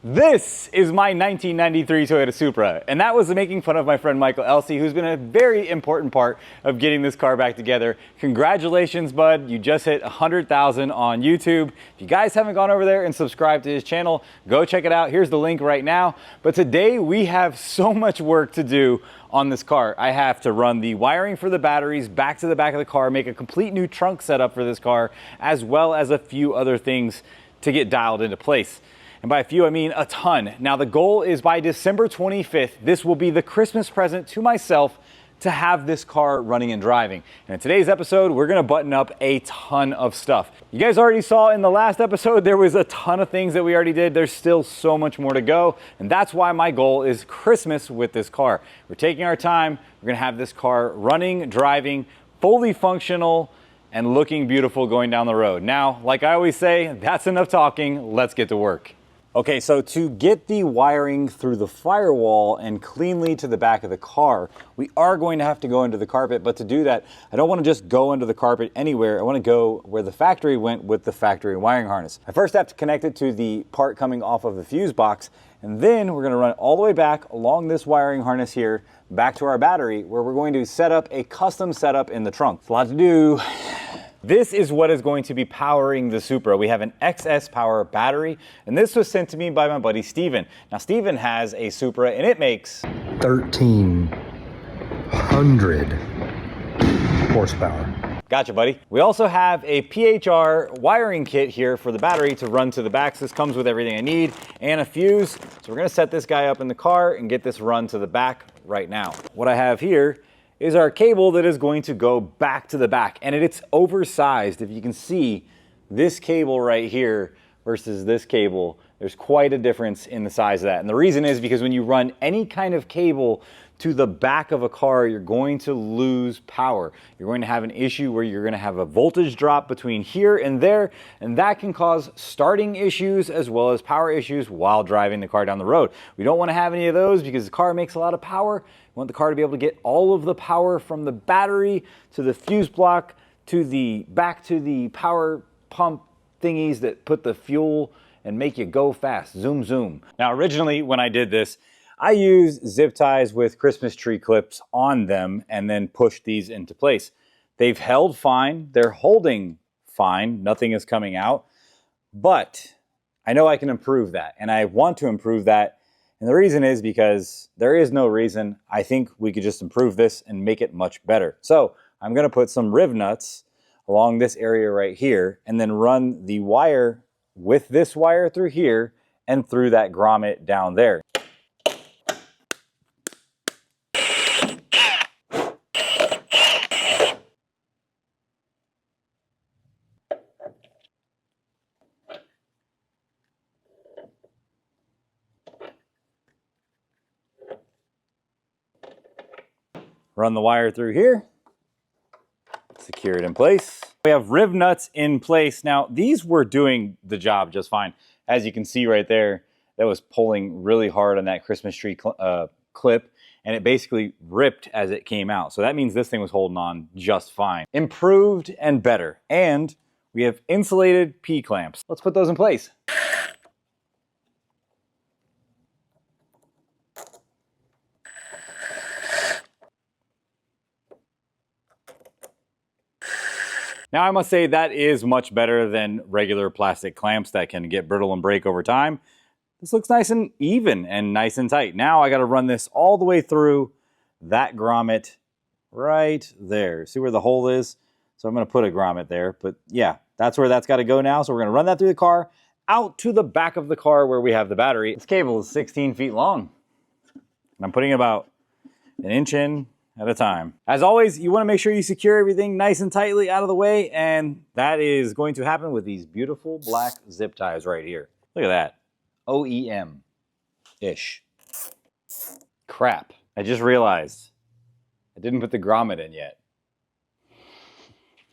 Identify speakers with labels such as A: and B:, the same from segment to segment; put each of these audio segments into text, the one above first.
A: This is my 1993 Toyota Supra, and that was making fun of my friend Michael Elsey, who's been a very important part of getting this car back together. Congratulations, bud. You just hit 100,000 on YouTube. If you guys haven't gone over there and subscribed to his channel, go check it out. Here's the link right now. But today we have so much work to do on this car. I have to run the wiring for the batteries back to the back of the car, make a complete new trunk setup for this car, as well as a few other things to get dialed into place. And by a few, I mean a ton. Now, the goal is by December 25th, this will be the Christmas present to myself to have this car running and driving. And in today's episode, we're gonna button up a ton of stuff. You guys already saw in the last episode, there was a ton of things that we already did. There's still so much more to go. And that's why my goal is Christmas with this car. We're taking our time. We're gonna have this car running, driving, fully functional, and looking beautiful going down the road. Now, like I always say, that's enough talking. Let's get to work. Okay, so to get the wiring through the firewall and cleanly to the back of the car, we are going to have to go into the carpet, but to do that, I don't want to just go into the carpet anywhere. I want to go where the factory went with the factory wiring harness. I first have to connect it to the part coming off of the fuse box, and then we're going to run it all the way back along this wiring harness here, back to our battery, where we're going to set up a custom setup in the trunk. It's a lot to do. This is what is going to be powering the Supra. We have an XS Power battery, and this was sent to me by my buddy Steven. Now, Steven has a Supra, and it makes
B: 1,300 horsepower.
A: Gotcha, buddy. We also have a PHR wiring kit here for the battery to run to the back. So this comes with everything I need and a fuse. So we're gonna set this guy up in the car and get this run to the back right now. What I have here is our cable that is going to go back to the back, and it's oversized. If you can see this cable right here versus this cable, there's quite a difference in the size of that. And the reason is because when you run any kind of cable to the back of a car, you're going to lose power. You're going to have an issue where you're going to have a voltage drop between here and there, and that can cause starting issues as well as power issues while driving the car down the road. We don't want to have any of those because the car makes a lot of power. We want the car to be able to get all of the power from the battery to the fuse block to the back to the power pump thingies that put the fuel and make you go fast. Zoom, zoom. Now, originally when I did this, I used zip ties with Christmas tree clips on them and then pushed these into place. They've held fine. They're holding fine. Nothing is coming out. But I know I can improve that, and I want to improve that. And the reason is because there is no reason. I think we could just improve this and make it much better. So I'm going to put some riv nuts along this area right here and then run the wire with this wire through here and through that grommet down there. Run the wire through here, secure it in place. We have riv nuts in place. Now, these were doing the job just fine. As you can see right there, that was pulling really hard on that Christmas tree clip, and it basically ripped as it came out. So that means this thing was holding on just fine. Improved and better. And we have insulated P-clamps. Let's put those in place. Now, I must say that is much better than regular plastic clamps that can get brittle and break over time. This looks nice and even and nice and tight. Now I got to run this all the way through that grommet right there. See where the hole is? So I'm going to put a grommet there, but yeah, that's where that's got to go now. So we're going to run that through the car out to the back of the car where we have the battery. This cable is 16 feet long. And I'm putting about an inch in at a time. As always, you want to make sure you secure everything nice and tightly out of the way, and that is going to happen with these beautiful black zip ties right here. Look at that. OEM-ish. Crap. I just realized I didn't put the grommet in yet.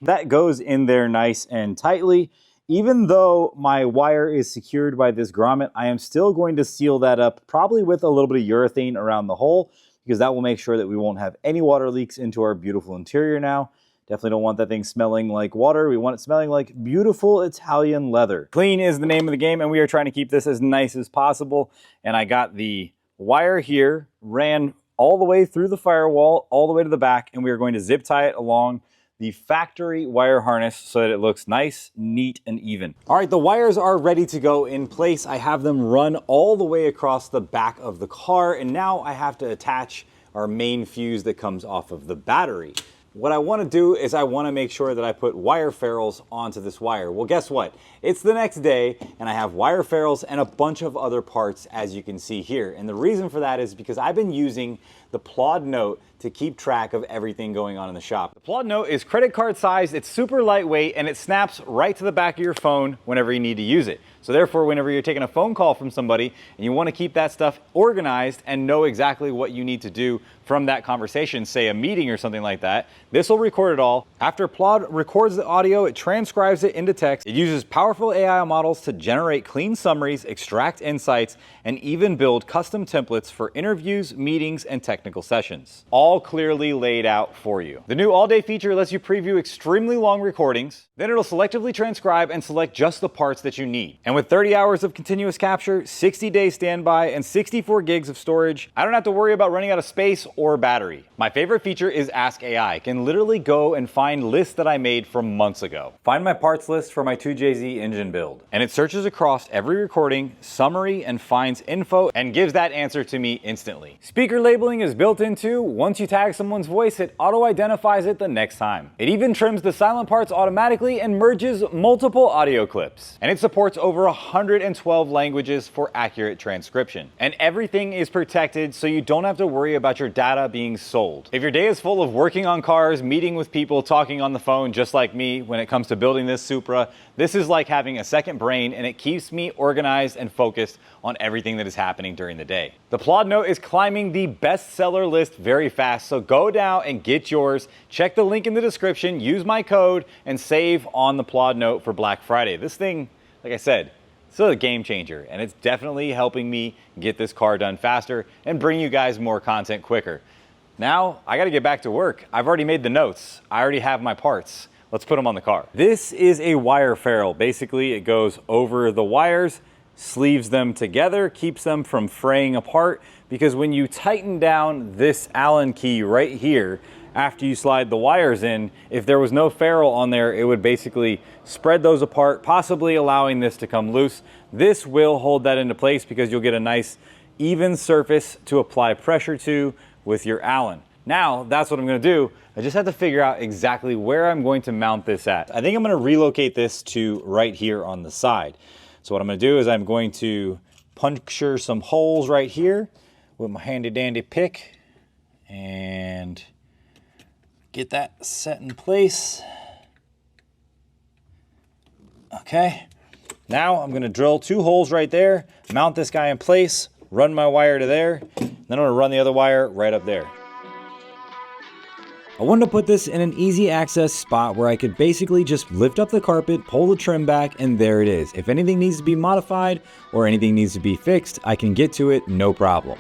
A: That goes in there nice and tightly. Even though my wire is secured by this grommet, I am still going to seal that up, probably with a little bit of urethane around the hole, because that will make sure that we won't have any water leaks into our beautiful interior now. Definitely don't want that thing smelling like water. We want it smelling like beautiful Italian leather. Clean is the name of the game, and we are trying to keep this as nice as possible. And I got the wire here, ran all the way through the firewall, all the way to the back, and we are going to zip tie it along the factory wire harness so that it looks nice, neat, and even. All right, the wires are ready to go in place. I have them run all the way across the back of the car, and now I have to attach our main fuse that comes off of the battery. What I want to do is I want to make sure that I put wire ferrules onto this wire. Well, guess what? It's the next day and I have wire ferrules and a bunch of other parts, as you can see here. And the reason for that is because I've been using the Plaud Note to keep track of everything going on in the shop. The Plaud Note is credit card sized, it's super lightweight, and it snaps right to the back of your phone whenever you need to use it. So therefore, whenever you're taking a phone call from somebody and you want to keep that stuff organized and know exactly what you need to do from that conversation, say a meeting or something like that, this will record it all. After Plaud records the audio, it transcribes it into text. It uses powerful AI models to generate clean summaries, extract insights, and even build custom templates for interviews, meetings, and technical sessions. All clearly laid out for you. The new all-day feature lets you preview extremely long recordings. Then it'll selectively transcribe and select just the parts that you need. And with 30 hours of continuous capture, 60-day standby, and 64 gigs of storage, I don't have to worry about running out of space or battery. My favorite feature is Ask AI. I can literally go and find lists that I made from months ago. Find my parts list for my 2JZ engine build. And it searches across every recording, summary, and finds info and gives that answer to me instantly. Speaker labeling is built into. Once you tag someone's voice, it auto-identifies it the next time. It even trims the silent parts automatically and merges multiple audio clips. And it supports over 112 languages for accurate transcription. And everything is protected so you don't have to worry about your data being sold. If your day is full of working on cars, meeting with people, talking on the phone, just like me when it comes to building this Supra, this is like having a second brain, and it keeps me organized and focused on everything that is happening during the day. The Plaud Note is climbing the bestseller list very fast, so go down and get yours. Check the link in the description, use my code, and save on the Plaud Note for Black Friday. This thing, like I said, it's a game changer, and it's definitely helping me get this car done faster and bring you guys more content quicker. Now, I gotta get back to work. I've already made the notes. I already have my parts. Let's put them on the car. This is a wire ferrule. Basically, it goes over the wires, sleeves them together, keeps them from fraying apart, because when you tighten down this Allen key right here, after you slide the wires in, if there was no ferrule on there, it would basically spread those apart, possibly allowing this to come loose. This will hold that into place because you'll get a nice even surface to apply pressure to with your Allen. Now, that's what I'm gonna do. I just have to figure out exactly where I'm going to mount this at. I think I'm gonna relocate this to right here on the side. So what I'm gonna do is I'm going to puncture some holes right here with my handy dandy pick and get that set in place. Okay, now I'm gonna drill 2 holes right there, mount this guy in place, run my wire to there, then I'm gonna run the other wire right up there. I wanted to put this in an easy access spot where I could basically just lift up the carpet, pull the trim back, and there it is. If anything needs to be modified or anything needs to be fixed, I can get to it, no problem.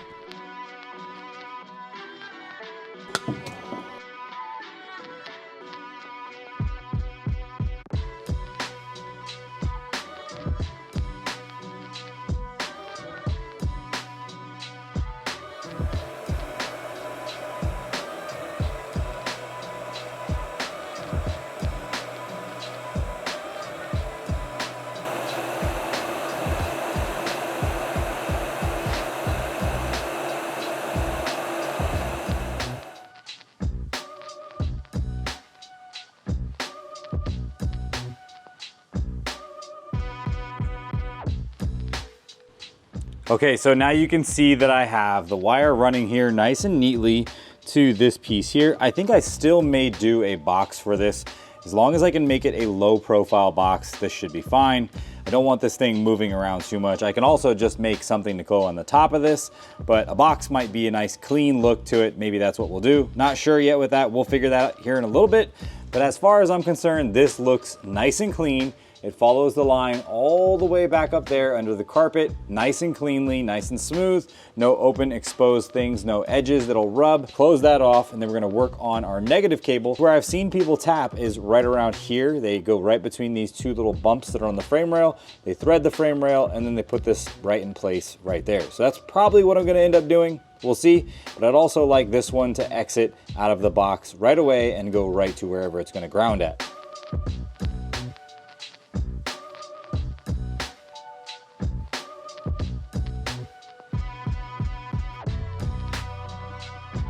A: Okay, so now you can see that I have the wire running here nice and neatly to this piece here. I think I still may do a box for this. As long as I can make it a low profile box, this should be fine. I don't want this thing moving around too much. I can also just make something to go on the top of this, but a box might be a nice clean look to it. Maybe that's what we'll do. Not sure yet with that. We'll figure that out here in a little bit. But as far as I'm concerned, this looks nice and clean. It follows the line all the way back up there under the carpet, nice and cleanly, nice and smooth, no open exposed things, no edges that'll rub. Close that off, and then we're gonna work on our negative cable. Where I've seen people tap is right around here. They go right between these two little bumps that are on the frame rail. They thread the frame rail, and then they put this right in place right there. So that's probably what I'm gonna end up doing. We'll see, but I'd also like this one to exit out of the box right away and go right to wherever it's gonna ground at.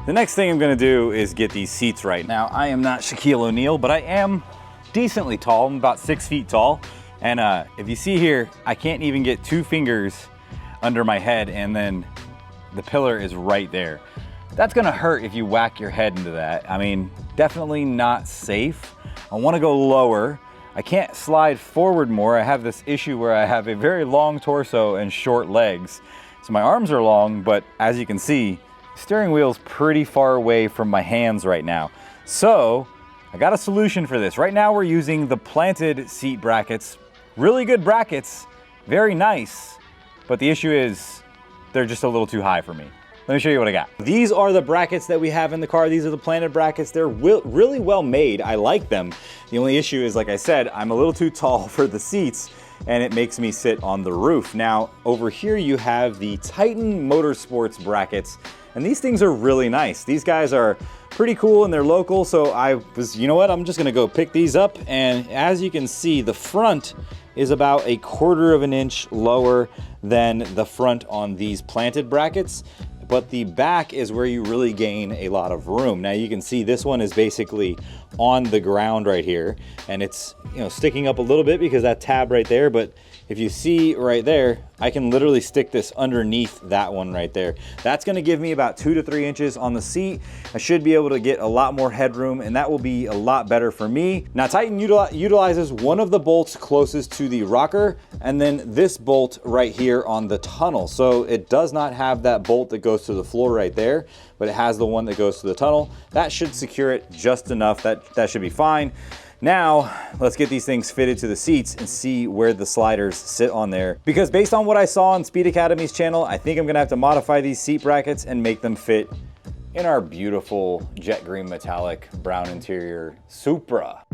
A: The next thing I'm gonna do is get these seats right. Now, I am not Shaquille O'Neal, but I am decently tall. I'm about 6 feet tall. And if you see here, I can't even get 2 fingers under my head, and then the pillar is right there. That's gonna hurt if you whack your head into that. I mean, definitely not safe. I wanna go lower. I can't slide forward more. I have this issue where I have a very long torso and short legs. So my arms are long, but as you can see, steering wheel's pretty far away from my hands right now. So I got a solution for this. Right now we're using the planted seat brackets. Really good brackets, very nice. But the issue is they're just a little too high for me. Let me show you what I got. These are the brackets that we have in the car. These are the planted brackets. They're really well made. I like them. The only issue is, like I said, I'm a little too tall for the seats, and it makes me sit on the roof. Now, over here you have the Titan Motorsports brackets, and these things are really nice. These guys are pretty cool and they're local, so I was, you know what, I'm just gonna go pick these up, and as you can see, the front is about 1/4 of an inch lower than the front on these planted brackets, but the back is where you really gain a lot of room. Now you can see this one is basically on the ground right here, and it's, you know, sticking up a little bit because that tab right there, but if you see right there, I can literally stick this underneath that one right there. That's gonna give me about 2 to 3 inches on the seat. I should be able to get a lot more headroom, and that will be a lot better for me. Now, Titan utilizes one of the bolts closest to the rocker, and then this bolt right here on the tunnel. So it does not have that bolt that goes to the floor right there, but it has the one that goes to the tunnel. That should secure it just enough. That should be fine. Now, let's get these things fitted to the seats and see where the sliders sit on there. Because based on what I saw on Speed Academy's channel, I think I'm gonna have to modify these seat brackets and make them fit in our beautiful jet green metallic brown interior Supra.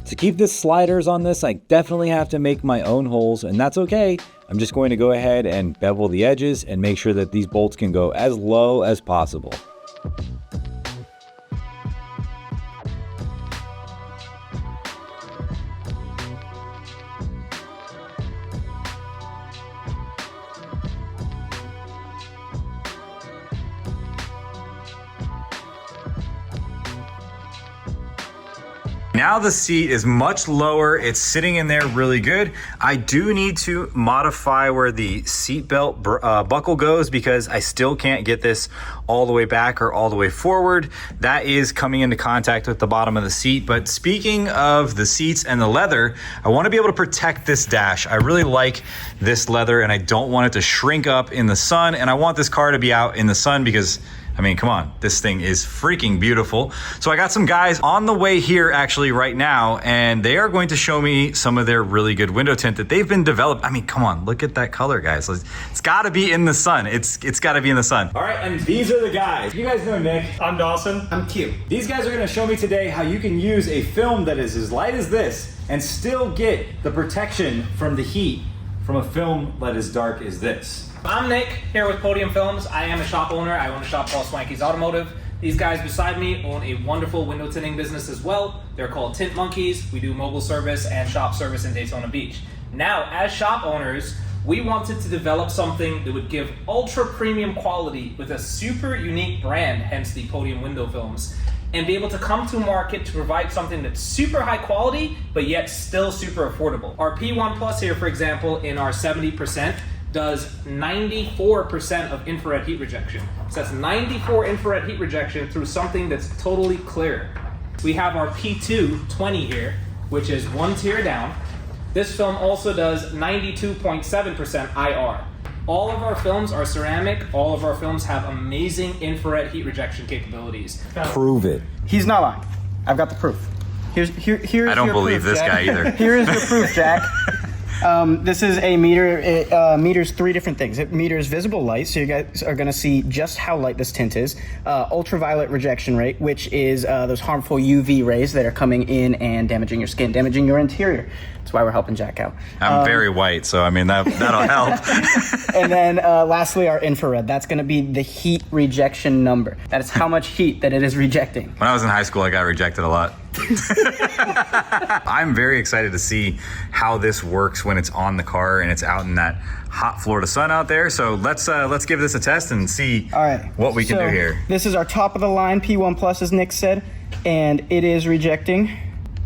A: To keep the sliders on this, I definitely have to make my own holes, and that's okay. I'm just going to go ahead and bevel the edges and make sure that these bolts can go as low as possible. Now the seat is much lower. It's sitting in there really good. I do need to modify where the seatbelt buckle goes because I still can't get this all the way back or all the way forward. That is coming into contact with the bottom of the seat. But speaking of the seats and the leather, I want to be able to protect this dash. I really like this leather and I don't want it to shrink up in the sun. And I want this car to be out in the sun because, I mean, come on, this thing is freaking beautiful. So I got some guys on the way here actually right now, and they are going to show me some of their really good window tint that they've been developed. I mean, come on, look at that color, guys. It's gotta be in the sun. It's gotta be in the sun. All right, and these are the guys. You guys know Nick.
C: I'm Dawson.
D: I'm Q.
A: These guys are gonna show me today how you can use a film that is as light as this and still get the protection from the heat from a film that is dark as this.
D: I'm Nick, here with Podium Films. I am a shop owner. I own a shop called Swanky's Automotive. These guys beside me own a wonderful window tinting business as well. They're called Tint Monkeys. We do mobile service and shop service in Daytona Beach. Now, as shop owners, we wanted to develop something that would give ultra premium quality with a super unique brand, hence the Podium Window Films, and be able to come to market to provide something that's super high quality, but yet still super affordable. Our P1 Plus here, for example, in our 70%, does 94% of infrared heat rejection. So that's 94 infrared heat rejection through something that's totally clear. We have our P2 here, which is one tier down. This film also does 92.7% IR. All of our films are ceramic. All of our films have amazing infrared heat rejection capabilities.
A: Prove it.
C: He's not lying. I've got the proof. Here's
A: I don't
C: your
A: believe
C: proof,
A: this
C: Jack.
A: guy either.
C: Here is your proof, Jack. This is a meter. It meters three different things. It meters visible light, so you guys are going to see just how light this tint is. Ultraviolet rejection rate, which is those harmful UV rays that are coming in and damaging your skin, damaging your interior. That's why we're helping Jack out.
A: I'm very white, so I mean, that'll help.
C: And then lastly, our infrared. That's going to be the heat rejection number. That is how much heat that it is rejecting.
A: When I was in high school, I got rejected a lot. I'm very excited to see how this works when it's on the car and it's out in that hot Florida sun out there. So let's give this a test and see what we can do here.
C: This is our top of the line P1 Plus, as Nick said, and it is rejecting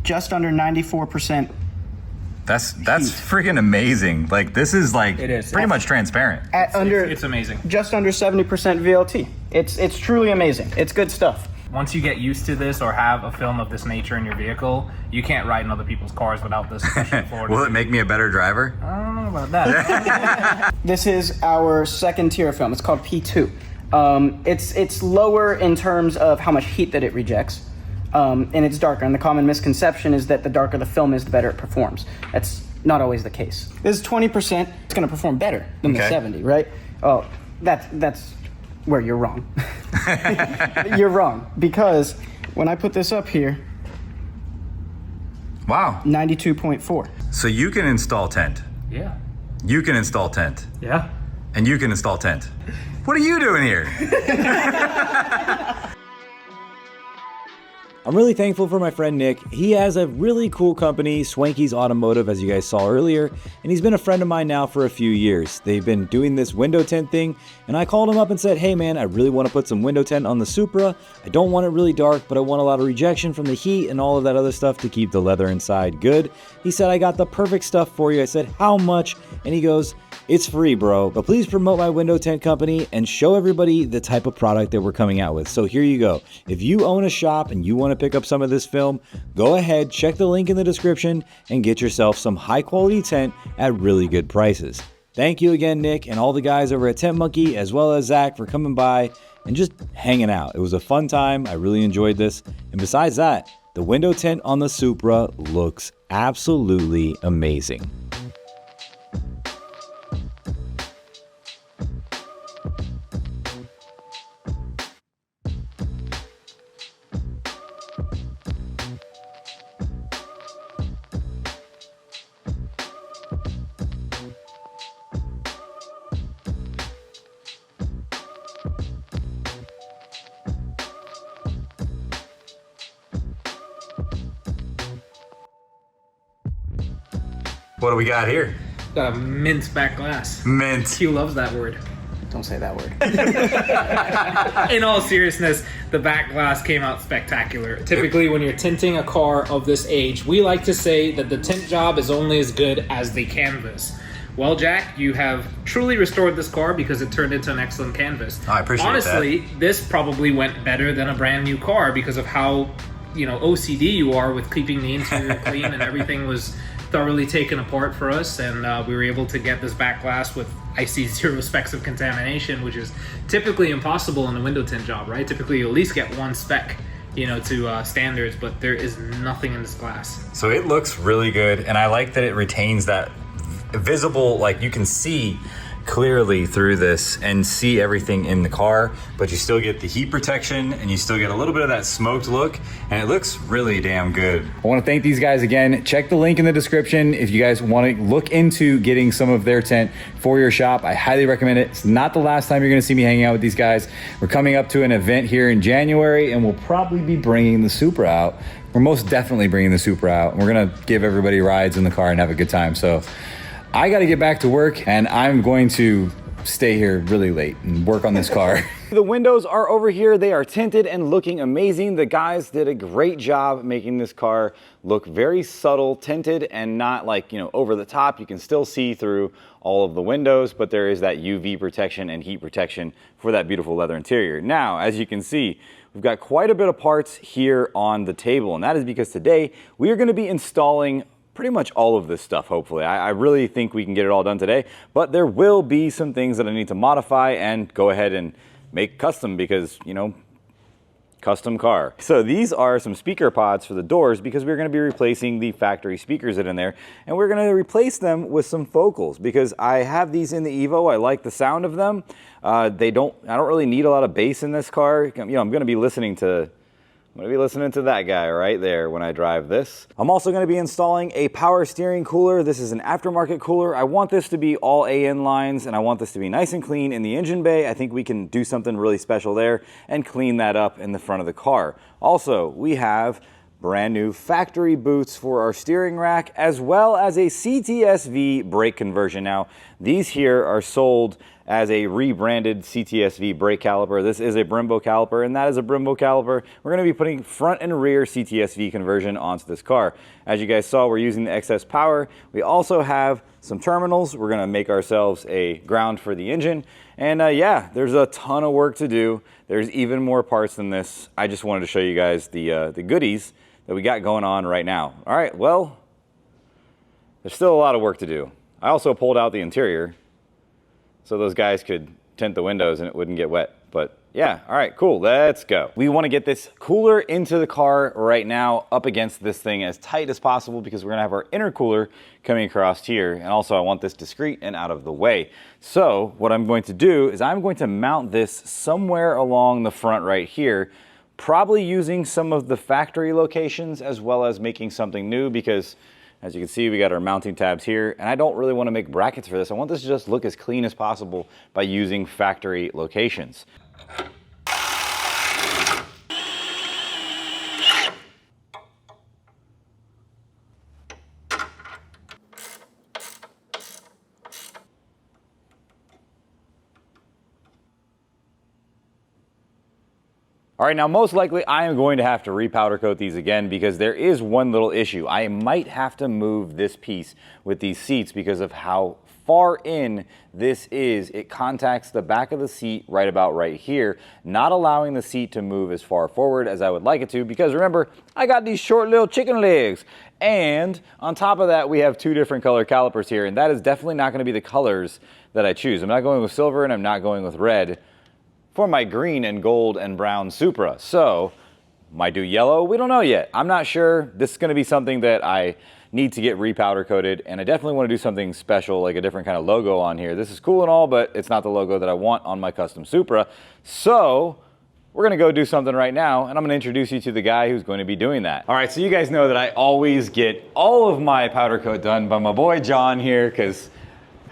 C: just under 94%.
A: That's freaking amazing. Like, this is like pretty much transparent.
D: It's amazing.
C: Just under 70% VLT. It's truly amazing. It's good stuff.
D: Once you get used to this or have a film of this nature in your vehicle, you can't ride in other people's cars without this, especially in Florida.
A: Will it make me a better driver?
D: I don't know about that.
C: This is our second tier film. It's called P2. It's lower in terms of how much heat that it rejects, and it's darker. And the common misconception is that the darker the film is, the better it performs. That's not always the case. This is 20%. It's going to perform better than the 70, right? Oh, that's where you're wrong. You're wrong, because when I put this up here,
A: wow,
C: 92.4.
A: So you can install tent.
D: Yeah.
A: You can install tent.
D: Yeah.
A: And you can install tent. What are you doing here? I'm really thankful for my friend Nick. He has a really cool company, Swanky's Automotive, as you guys saw earlier, and he's been a friend of mine now for a few years. They've been doing this window tint thing, and I called him up and said, hey man, I really want to put some window tint on the Supra. I don't want it really dark, but I want a lot of rejection from the heat and all of that other stuff to keep the leather inside good. He said, I got the perfect stuff for you. I said, how much? And he goes, it's free, bro, but please promote my window tint company and show everybody the type of product that we're coming out with. So here you go. If you own a shop and you want to pick up some of this film, go ahead, check the link in the description and get yourself some high quality tent at really good prices. Thank you again, Nick, and all the guys over at Tent Monkey, as well as Zach, for coming by and just hanging out. It was a fun time. I really enjoyed this. And besides that, the window tint on the Supra looks absolutely amazing. What do we got here?
D: Got a mint back glass.
A: Mint.
D: Q loves that word.
C: Don't say that word.
D: In all seriousness, the back glass came out spectacular. Typically, when you're tinting a car of this age, we like to say that the tint job is only as good as the canvas. Well, Jack, you have truly restored this car because it turned into an excellent canvas.
A: I appreciate
D: Honestly,
A: that.
D: This probably went better than a brand new car because of how, OCD you are with keeping the interior clean, and everything was thoroughly taken apart for us, and we were able to get this back glass with, I see, 0 specks of contamination, which is typically impossible in a window tint job, right? Typically you at least get 1 speck, to standards, but there is nothing in this glass.
A: So it looks really good, and I like that it retains that visible, like you can see clearly through this and see everything in the car, but you still get the heat protection and you still get a little bit of that smoked look, and it looks really damn good. I want to thank these guys again. Check the link in the description if you guys want to look into getting some of their tent for your shop. I highly recommend it. It's not the last time you're going to see me hanging out with these guys. We're coming up to an event here in January, and we'll probably be bringing the Supra out. We're most definitely bringing the Supra out, and we're going to give everybody rides in the car and have a good time. So I got to get back to work, and I'm going to stay here really late and work on this car. The windows are over here. They are tinted and looking amazing. The guys did a great job making this car look very subtle, tinted, and not like, over the top. You can still see through all of the windows, but there is that UV protection and heat protection for that beautiful leather interior. Now, as you can see, we've got quite a bit of parts here on the table, and that is because today we are going to be installing pretty much all of this stuff, hopefully. I really think we can get it all done today, but there will be some things that I need to modify and go ahead and make custom because, you know, custom car. So these are some speaker pods for the doors because we're going to be replacing the factory speakers that are in there, and we're going to replace them with some focals because I have these in the Evo. I like the sound of them. I don't really need a lot of bass in this car. You know, I'm going to be listening to that guy right there when I drive this. I'm also going to be installing a power steering cooler. This is an aftermarket cooler. I want this to be all AN lines, and I want this to be nice and clean in the engine bay. I think we can do something really special there and clean that up in the front of the car. Also, we have brand new factory boots for our steering rack, as well as a CTS-V brake conversion. Now, these here are sold as a rebranded CTS-V brake caliper. This is a Brembo caliper, and that is a Brembo caliper. We're going to be putting front and rear CTS-V conversion onto this car. As you guys saw, we're using the excess power. We also have some terminals. We're going to make ourselves a ground for the engine. And yeah, there's a ton of work to do. There's even more parts than this. I just wanted to show you guys the goodies that we got going on right now. All right, well, there's still a lot of work to do. I also pulled out the interior so those guys could tint the windows and it wouldn't get wet. But yeah, all right, cool, let's go. We want to get this cooler into the car right now up against this thing as tight as possible because we're going to have our intercooler coming across here. And also I want this discreet and out of the way. So what I'm going to do is I'm going to mount this somewhere along the front right here, probably using some of the factory locations as well as making something new because as you can see, we got our mounting tabs here, and I don't really want to make brackets for this. I want this to just look as clean as possible by using factory locations. All right, now most likely I am going to have to repowder coat these again because there is one little issue. I might have to move this piece with these seats because of how far in this is. It contacts the back of the seat right about right here, not allowing the seat to move as far forward as I would like it to because remember, I got these short little chicken legs. And on top of that, we have two different color calipers here, and that is definitely not going to be the colors that I choose. I'm not going with silver and I'm not going with red for my green and gold and brown Supra. So, might do yellow, we don't know yet. I'm not sure. This is gonna be something that I need to get repowder coated, and I definitely wanna do something special, like a different kind of logo on here. This is cool and all, but it's not the logo that I want on my custom Supra. So, we're gonna go do something right now, and I'm gonna introduce you to the guy who's going to be doing that. All right, so you guys know that I always get all of my powder coat done by my boy John here, because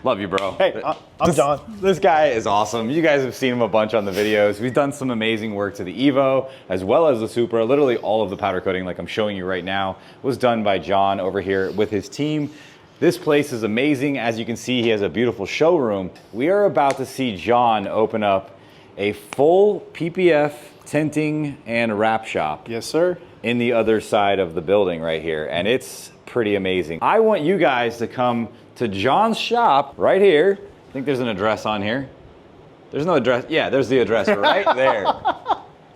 A: love you, bro.
E: Hey, I'm John.
A: This guy is awesome. You guys have seen him a bunch on the videos. We've done some amazing work to the Evo, as well as the Supra. Literally all of the powder coating, like I'm showing you right now, was done by John over here with his team. This place is amazing. As you can see, he has a beautiful showroom. We are about to see John open up a full PPF tinting and wrap shop.
E: Yes, sir.
A: In the other side of the building right here, and it's pretty amazing. I want you guys to come to John's shop right here. I think there's an address on here. There's no address. Yeah, there's the address right there.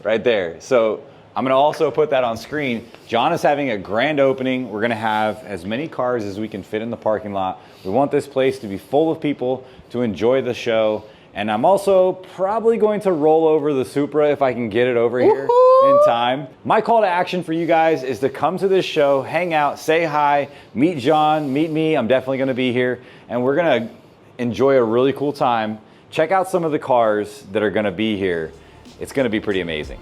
A: Right there. So I'm gonna also put that on screen. John is having a grand opening. We're gonna have as many cars as we can fit in the parking lot. We want this place to be full of people to enjoy the show. And I'm also probably going to roll over the Supra if I can get it over here in time. My call to action for you guys is to come to this show, hang out, say hi, meet John, meet me. I'm definitely gonna be here. And we're gonna enjoy a really cool time. Check out some of the cars that are gonna be here. It's gonna be pretty amazing.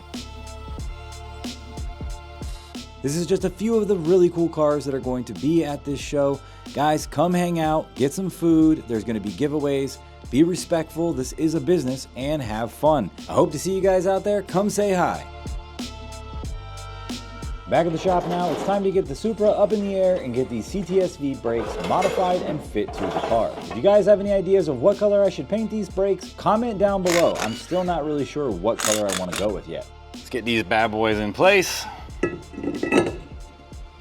A: This is just a few of the really cool cars that are going to be at this show. Guys, come hang out, get some food. There's gonna be giveaways. Be respectful, this is a business, and have fun. I hope to see you guys out there. Come say hi. Back at the shop now, it's time to get the Supra up in the air and get these CTS-V brakes modified and fit to the car. If you guys have any ideas of what color I should paint these brakes, comment down below. I'm still not really sure what color I want to go with yet. Let's get these bad boys in place.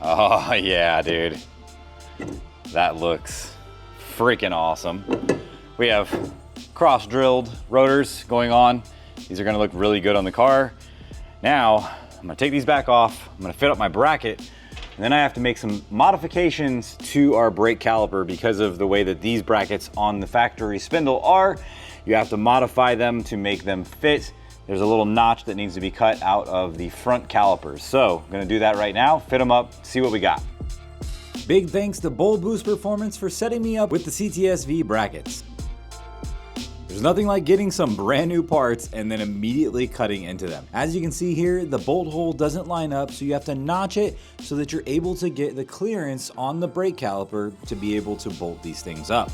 A: Oh yeah, dude. That looks freaking awesome. We have cross-drilled rotors going on. These are gonna look really good on the car. Now, I'm gonna take these back off. I'm gonna fit up my bracket And then I have to make some modifications to our brake caliper because of the way that these brackets on the factory spindle are. You have to modify them to make them fit. There's a little notch that needs to be cut out of the front calipers. So I'm gonna do that right now, fit them up, see what we got. Big thanks to Bold Boost Performance for setting me up with the CTS-V brackets. There's nothing like getting some brand new parts and then immediately cutting into them. As you can see here, the bolt hole doesn't line up, so you have to notch it so that you're able to get the clearance on the brake caliper to be able to bolt these things up.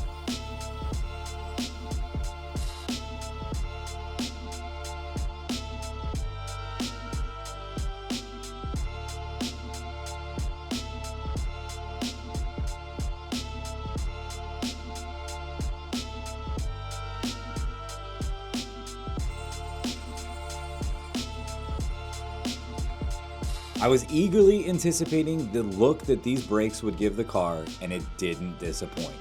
A: I was eagerly anticipating the look that these brakes would give the car, and it didn't disappoint.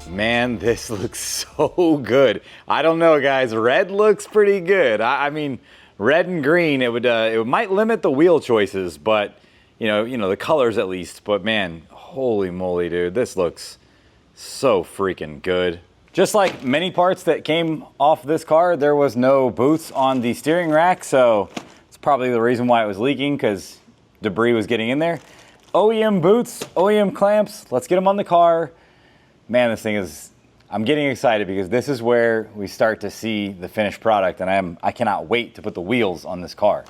A: Man, this looks so good. I don't know, guys. Red looks pretty good. I mean, red and green, it might limit the wheel choices, but you know the colors at least. But man, holy moly, dude, this looks so freaking good. Just like many parts that came off this car, there was no boots on the steering rack, so it's probably the reason why it was leaking, because debris was getting in there. OEM boots, OEM clamps, let's get them on the car. Man, this thing is, I'm getting excited because this is where we start to see the finished product, and I cannot wait to put the wheels on this car.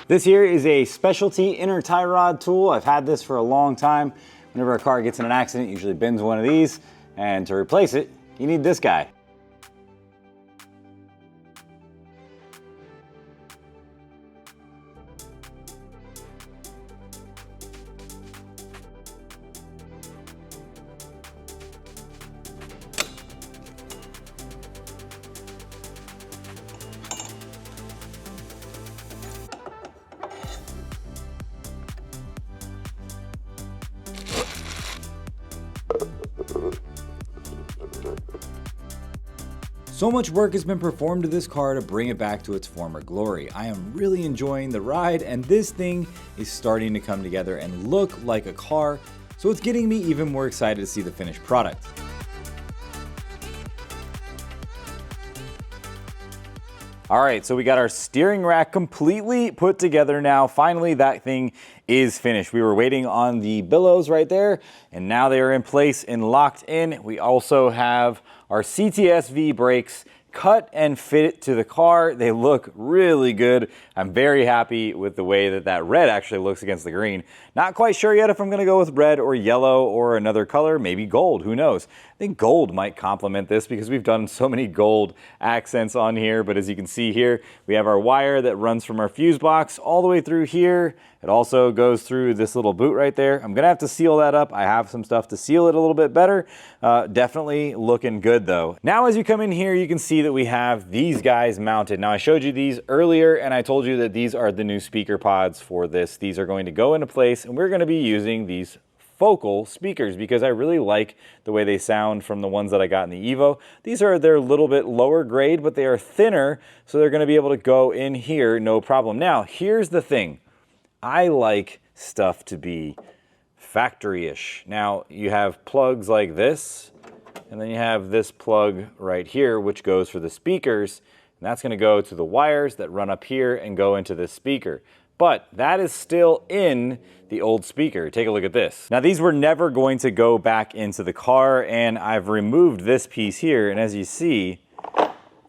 A: This here is a specialty inner tie rod tool. I've had this for a long time. Whenever a car gets in an accident, it usually bends one of these, and to replace it, you need this guy. So much work has been performed to this car to bring it back to its former glory. I am really enjoying the ride, and this thing is starting to come together and look like a car, so it's getting me even more excited to see the finished product. All right, so we got our steering rack completely put together now. Finally, that thing is finished. We were waiting on the billows right there, and now they are in place and locked in. We also have our CTS-V brakes cut and fit to the car. They look really good. I'm very happy with the way that that red actually looks against the green. Not quite sure yet if I'm gonna go with red or yellow or another color, maybe gold, who knows. I think gold might complement this because we've done so many gold accents on here, but as you can see here, we have our wire that runs from our fuse box all the way through here. It also goes through this little boot right there. I'm gonna have to seal that up. I have some stuff to seal it a little bit better. Definitely looking good though. Now as you come in here, you can see that we have these guys mounted. Now I showed you these earlier and I told you that these are the new speaker pods for this. These are going to go into place and we're gonna be using these focal speakers because I really like the way they sound from the ones that I got in the Evo. They're a little bit lower grade, but they are thinner, so they're gonna be able to go in here, no problem. Now, here's the thing. I like stuff to be factory-ish. Now, you have plugs like this, and then you have this plug right here, which goes for the speakers, and that's gonna go to the wires that run up here and go into this speaker. But that is still in the old speaker. Take a look at this. Now these were never going to go back into the car, and I've removed this piece here, and as you see,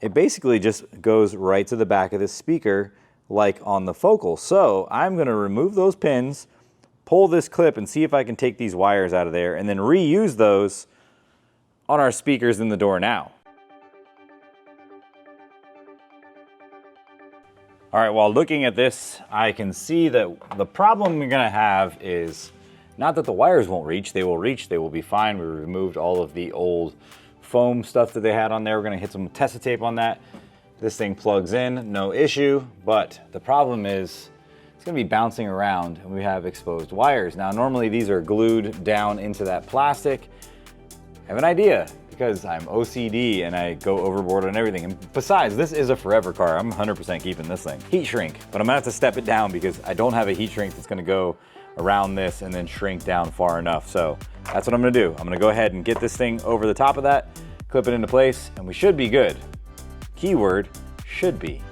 A: it basically just goes right to the back of this speaker like on the focal. So I'm gonna remove those pins, pull this clip, and see if I can take these wires out of there and then reuse those on our speakers in the door now. All right, while looking at this, I can see that the problem we're gonna have is not that the wires won't reach, they will be fine. We removed all of the old foam stuff that they had on there. We're gonna hit some Tessa tape on that. This thing plugs in, no issue, but the problem is it's gonna be bouncing around, and we have exposed wires. Now, normally these are glued down into that plastic. I have an idea, because I'm OCD and I go overboard on everything. And besides, this is a forever car. I'm 100% keeping this thing. Heat shrink, but I'm gonna have to step it down because I don't have a heat shrink that's gonna go around this and then shrink down far enough. So that's what I'm gonna do. I'm gonna go ahead and get this thing over the top of that, clip it into place, and we should be good. Keyword, should be.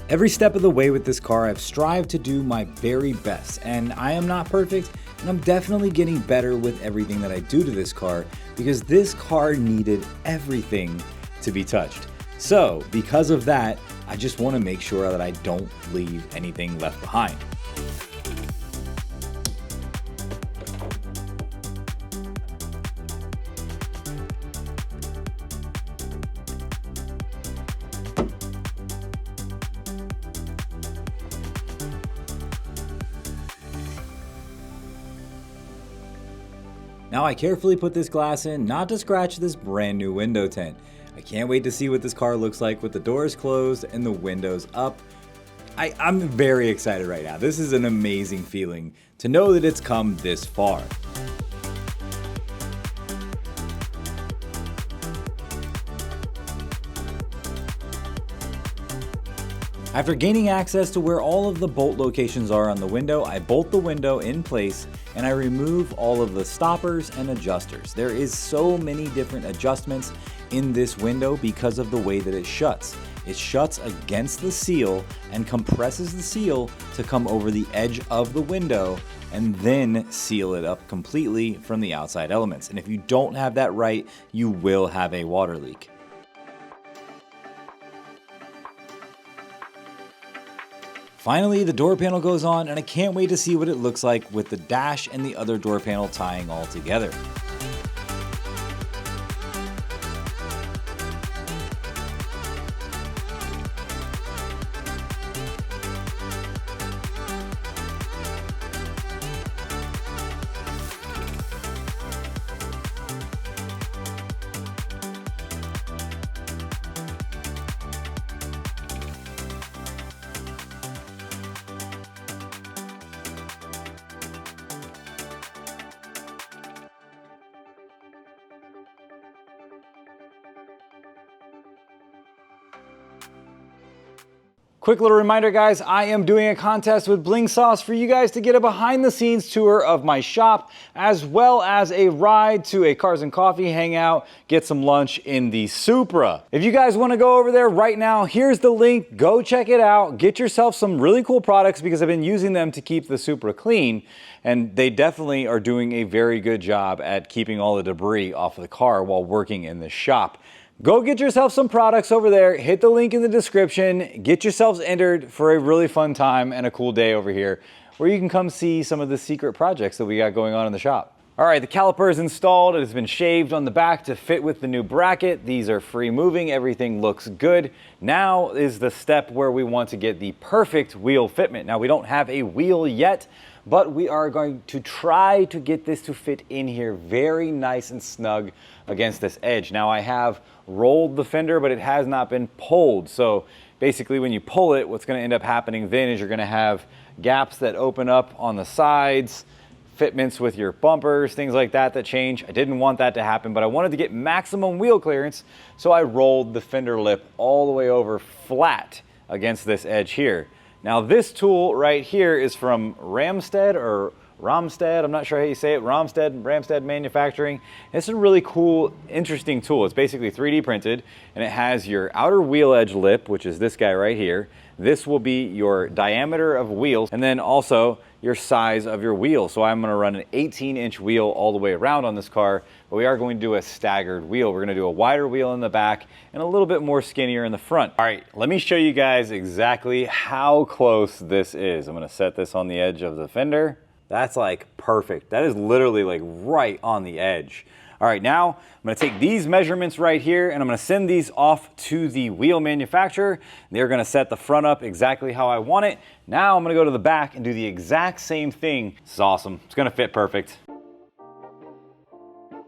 A: Every step of the way with this car, I've strived to do my very best, and I am not perfect, and I'm definitely getting better with everything that I do to this car because this car needed everything to be touched. So, because of that, I just want to make sure that I don't leave anything left behind. Now I carefully put this glass in, not to scratch this brand new window tint. I can't wait to see what this car looks like with the doors closed and the windows up. I'm very excited right now. This is an amazing feeling to know that it's come this far. After gaining access to where all of the bolt locations are on the window, I bolt the window in place and I remove all of the stoppers and adjusters. There is so many different adjustments in this window because of the way that it shuts. It shuts against the seal and compresses the seal to come over the edge of the window and then seal it up completely from the outside elements. And if you don't have that right, you will have a water leak. Finally, the door panel goes on, and I can't wait to see what it looks like with the dash and the other door panel tying all together. Quick little reminder, guys, I am doing a contest with Bling Sauce for you guys to get a behind the scenes tour of my shop, as well as a ride to a Cars and Coffee hangout, get some lunch in the Supra. If you guys want to go over there right now, here's the link. Go check it out. Get yourself some really cool products because I've been using them to keep the Supra clean, and they definitely are doing a very good job at keeping all the debris off of the car while working in the shop. Go get yourself some products over there, hit the link in the description, get yourselves entered for a really fun time and a cool day over here where you can come see some of the secret projects that we got going on in the shop. All right, the caliper is installed. It has been shaved on the back to fit with the new bracket. These are free moving, everything looks good. Now is the step where we want to get the perfect wheel fitment. Now we don't have a wheel yet, but we are going to try to get this to fit in here very nice and snug against this edge. Now I have rolled the fender, but it has not been pulled. So basically when you pull it, what's gonna end up happening then is you're gonna have gaps that open up on the sides, fitments with your bumpers, things like that that change. I didn't want that to happen, but I wanted to get maximum wheel clearance, so I rolled the fender lip all the way over flat against this edge here. Now this tool right here is from Ramstead or Ramstead, I'm not sure how you say it, Ramstead Manufacturing. It's a really cool, interesting tool. It's basically 3D printed, and it has your outer wheel edge lip, which is this guy right here. This will be your diameter of wheels, and then also your size of your wheel. So I'm gonna run an 18-inch wheel all the way around on this car, but we are going to do a staggered wheel. We're gonna do a wider wheel in the back and a little bit more skinnier in the front. All right, let me show you guys exactly how close this is. I'm gonna set this on the edge of the fender. That's like perfect. That is literally like right on the edge. All right, now I'm gonna take these measurements right here and I'm gonna send these off to the wheel manufacturer. They're gonna set the front up exactly how I want it. Now I'm gonna go to the back and do the exact same thing. This is awesome. It's gonna fit perfect.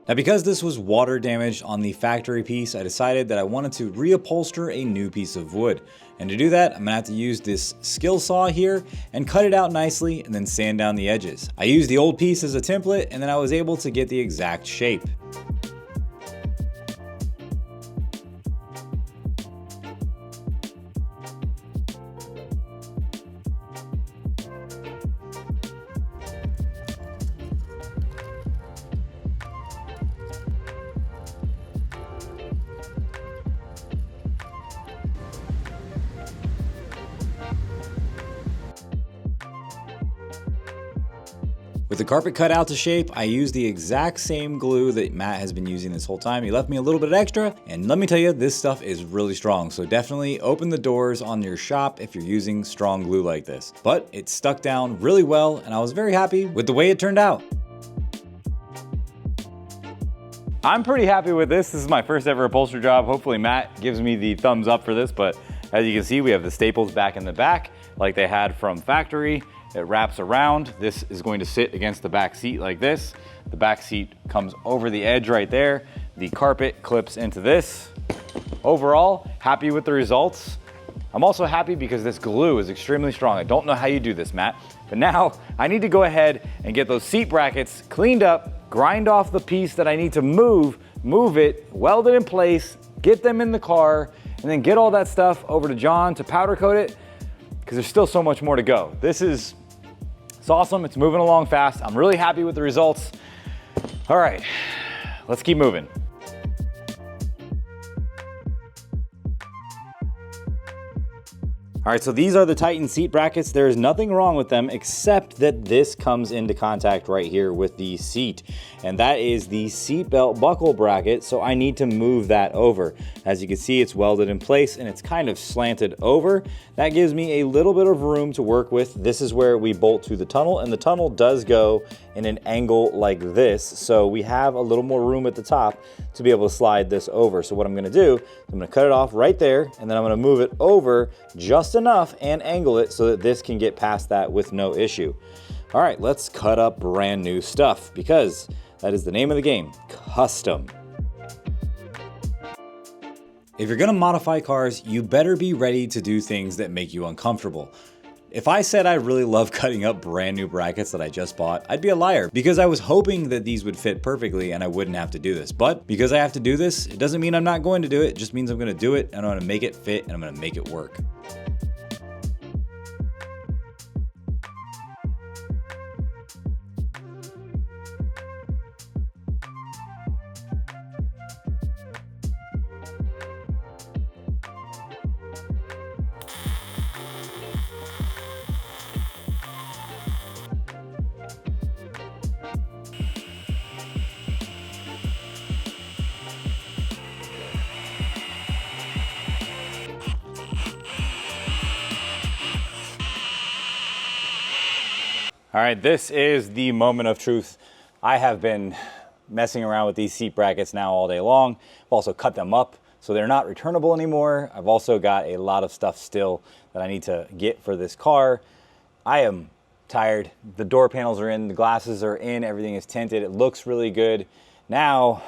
A: Now, because this was water damaged on the factory piece, I decided that I wanted to reupholster a new piece of wood. And to do that, I'm gonna have to use this skill saw here and cut it out nicely and then sand down the edges. I used the old piece as a template and then I was able to get the exact shape. With the carpet cut out to shape, I used the exact same glue that Matt has been using this whole time. He left me a little bit extra, and let me tell you, this stuff is really strong. So definitely open the doors on your shop if you're using strong glue like this. But it stuck down really well, and I was very happy with the way it turned out. I'm pretty happy with this. This is my first ever upholstery job. Hopefully Matt gives me the thumbs up for this, but as you can see, we have the staples back in the back like they had from factory. It wraps around. This is going to sit against the back seat like this. The back seat comes over the edge right there. The carpet clips into this. Overall, happy with the results. I'm also happy because this glue is extremely strong. I don't know how you do this, Matt, but now I need to go ahead and get those seat brackets cleaned up, grind off the piece that I need to move it, weld it in place, get them in the car, and then get all that stuff over to John to powder coat it, because there's still so much more to go. It's awesome, it's moving along fast. I'm really happy with the results. All right, let's keep moving. All right, so these are the Titan seat brackets. There's nothing wrong with them except that this comes into contact right here with the seat. And that is the seat belt buckle bracket, so I need to move that over. As you can see, it's welded in place and it's kind of slanted over. That gives me a little bit of room to work with. This is where we bolt to the tunnel, and the tunnel does go in an angle like this, so we have a little more room at the top to be able to slide this over. So what I'm gonna do, I'm gonna cut it off right there, and then I'm gonna move it over just enough and angle it so that this can get past that with no issue. All right, let's cut up brand new stuff, because that is the name of the game, custom. If you're gonna modify cars, you better be ready to do things that make you uncomfortable. If I said I really love cutting up brand new brackets that I just bought, I'd be a liar, because I was hoping that these would fit perfectly and I wouldn't have to do this. But because I have to do this, it doesn't mean I'm not going to do it. It just means I'm gonna do it, and I'm gonna make it fit, and I'm gonna make it work. All right, this is the moment of truth. I have been messing around with these seat brackets now all day long. I've also cut them up so they're not returnable anymore. I've also got a lot of stuff still that I need to get for this car. I am tired. The door panels are in, the glasses are in, everything is tinted. It looks really good. Now,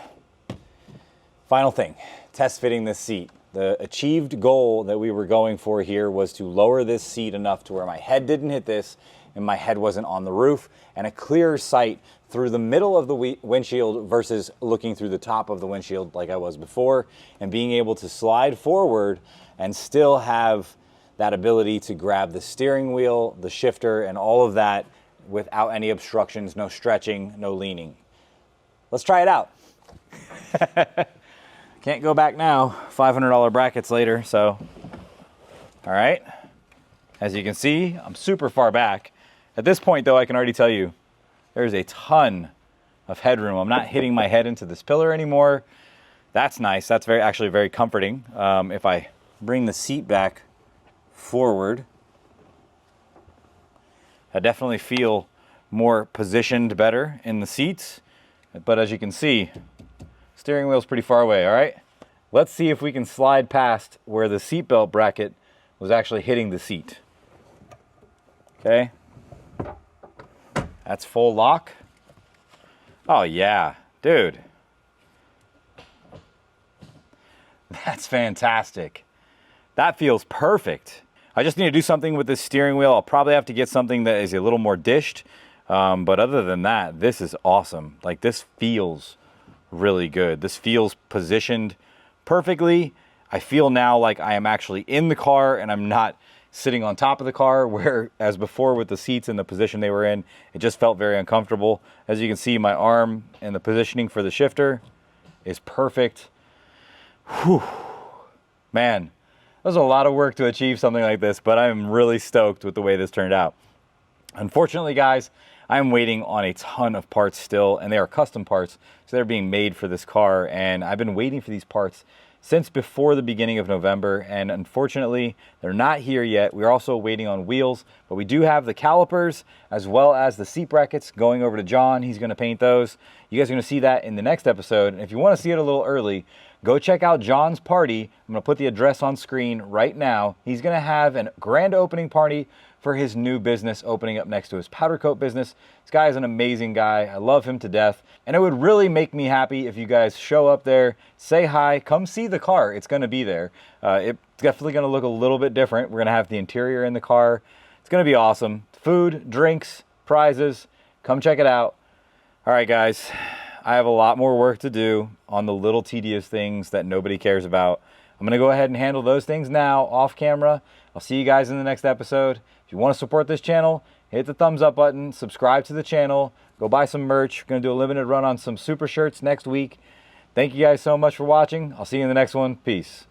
A: final thing, test fitting this seat. The achieved goal that we were going for here was to lower this seat enough to where my head didn't hit this and my head wasn't on the roof, and a clearer sight through the middle of the windshield versus looking through the top of the windshield like I was before, and being able to slide forward and still have that ability to grab the steering wheel, the shifter, and all of that without any obstructions, no stretching, no leaning. Let's try it out. Can't go back now, $500 brackets later, so. All right, as you can see, I'm super far back. At this point though, I can already tell you, there's a ton of headroom. I'm not hitting my head into this pillar anymore. That's nice, that's actually very comforting. If I bring the seat back forward, I definitely feel more positioned better in the seats. But as you can see, steering wheel's pretty far away, all right? Let's see if we can slide past where the seatbelt bracket was actually hitting the seat. Okay, that's full lock. Oh yeah, dude, That's fantastic. That feels perfect. I just need to do something with this steering wheel. I'll probably have to get something that is a little more dished. But other than that, this is awesome. Like, this feels really good. This feels positioned perfectly. I feel now like I am actually in the car and I'm not sitting on top of the car, whereas before with the seats and the position they were in, it just felt very uncomfortable. As you can see, my arm and the positioning for the shifter is perfect. Whew. Man, that was a lot of work to achieve something like this, but I'm really stoked with the way this turned out. Unfortunately, guys, I'm waiting on a ton of parts still, and they are custom parts, so they're being made for this car, and I've been waiting for these parts since before the beginning of November, and unfortunately, they're not here yet. We're also waiting on wheels, but we do have the calipers as well as the seat brackets going over to John. He's gonna paint those. You guys are gonna see that in the next episode, and if you wanna see it a little early, go check out John's party. I'm gonna put the address on screen right now. He's gonna have a grand opening party for his new business opening up next to his powder coat business. This guy is an amazing guy. I love him to death. And it would really make me happy if you guys show up there, say hi, come see the car. It's gonna be there. It's definitely gonna look a little bit different. We're gonna have the interior in the car. It's gonna be awesome. Food, drinks, prizes. Come check it out. All right, guys. I have a lot more work to do on the little tedious things that nobody cares about. I'm gonna go ahead and handle those things now off camera. I'll see you guys in the next episode. If you want to support this channel, hit the thumbs up button, subscribe to the channel, go buy some merch. We're gonna do a limited run on some Supra shirts next week. Thank you guys so much for watching. I'll see you in the next one. Peace.